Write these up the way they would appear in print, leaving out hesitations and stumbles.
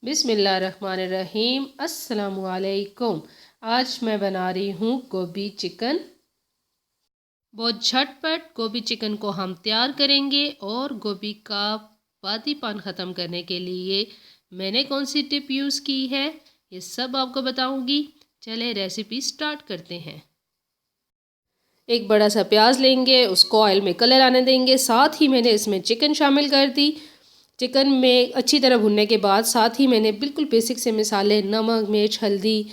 बिस्मिल्लाहिर्रहमानिर्रहीम। अस्सलामुअलैकुम। आज मैं बना रही हूँ गोभी चिकन। बहुत झटपट गोभी चिकन को हम तैयार करेंगे। और गोभी का पातीपन ख़त्म करने के लिए मैंने कौन सी टिप यूज़ की है ये सब आपको बताऊँगी। चले रेसिपी स्टार्ट करते हैं। एक बड़ा सा प्याज लेंगे, उसको ऑयल में कलर आने देंगे। साथ ही मैंने इसमें चिकन शामिल कर दी। चिकन में अच्छी तरह भुनने के बाद साथ ही मैंने बिल्कुल बेसिक से मसाले नमक मिर्च हल्दी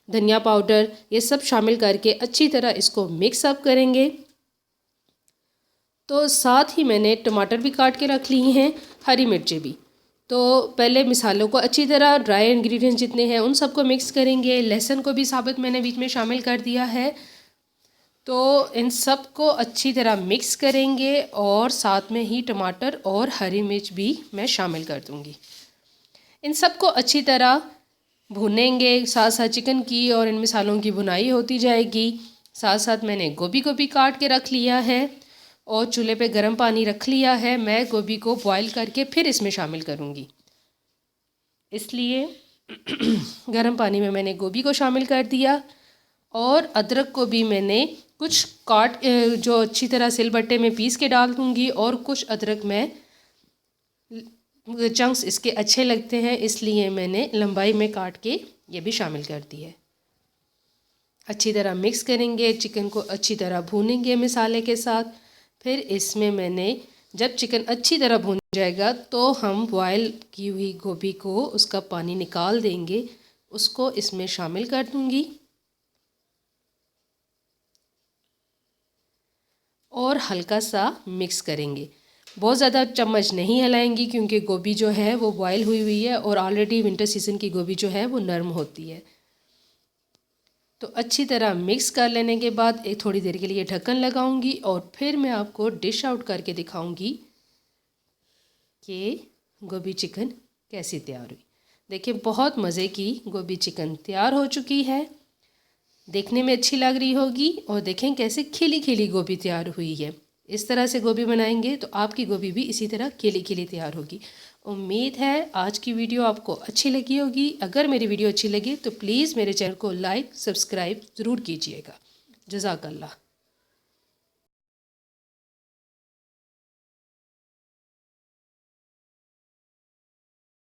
धनिया पाउडर ये सब शामिल करके अच्छी तरह इसको मिक्स अप करेंगे। तो साथ ही मैंने टमाटर भी काट के रख ली हैं, हरी मिर्चें भी। तो पहले मसालों को अच्छी तरह ड्राई इंग्रेडिएंट्स जितने हैं उन सबको मिक्स करेंगे। लहसुन को भी साबुत मैंने बीच में शामिल कर दिया है। तो इन सब को अच्छी तरह मिक्स करेंगे और साथ में ही टमाटर और हरी मिर्च भी मैं शामिल कर दूंगी। इन सब को अच्छी तरह भूनेंगे। साथ साथ चिकन की और इन मसालों की भुनाई होती जाएगी। साथ साथ मैंने गोभी को भी काट के रख लिया है और चूल्हे पे गर्म पानी रख लिया है। मैं गोभी को बॉईल करके फिर इसमें शामिल करूँगी, इसलिए गर्म पानी में मैंने गोभी को शामिल कर दिया। और अदरक को भी मैंने कुछ जो अच्छी तरह सिलबट्टे में पीस के डाल दूँगी और कुछ अदरक मैं चंक्स इसके अच्छे लगते हैं इसलिए मैंने लंबाई में काट के ये भी शामिल कर दी है। अच्छी तरह मिक्स करेंगे, चिकन को अच्छी तरह भूनेंगे मसाले के साथ। फिर इसमें मैंने जब चिकन अच्छी तरह भून जाएगा तो हम बॉयल की हुई गोभी को उसका पानी निकाल देंगे, उसको इसमें शामिल कर दूंगी और हल्का सा मिक्स करेंगे। बहुत ज़्यादा चम्मच नहीं हिलाएंगी क्योंकि गोभी जो है वो बॉयल हुई हुई है और ऑलरेडी विंटर सीज़न की गोभी जो है वो नरम होती है। तो अच्छी तरह मिक्स कर लेने के बाद एक थोड़ी देर के लिए ढक्कन लगाऊंगी और फिर मैं आपको डिश आउट करके दिखाऊंगी कि गोभी चिकन कैसी तैयार हुई। देखिए बहुत मज़े की गोभी चिकन तैयार हो चुकी है। देखने में अच्छी लग रही होगी और देखें कैसे खिली खिली गोभी तैयार हुई है। इस तरह से गोभी बनाएंगे तो आपकी गोभी भी इसी तरह खिली खिली तैयार होगी। उम्मीद है आज की वीडियो आपको अच्छी लगी होगी। अगर मेरी वीडियो अच्छी लगी तो प्लीज़ मेरे चैनल को लाइक सब्सक्राइब ज़रूर कीजिएगा। जज़ाकल्लाह।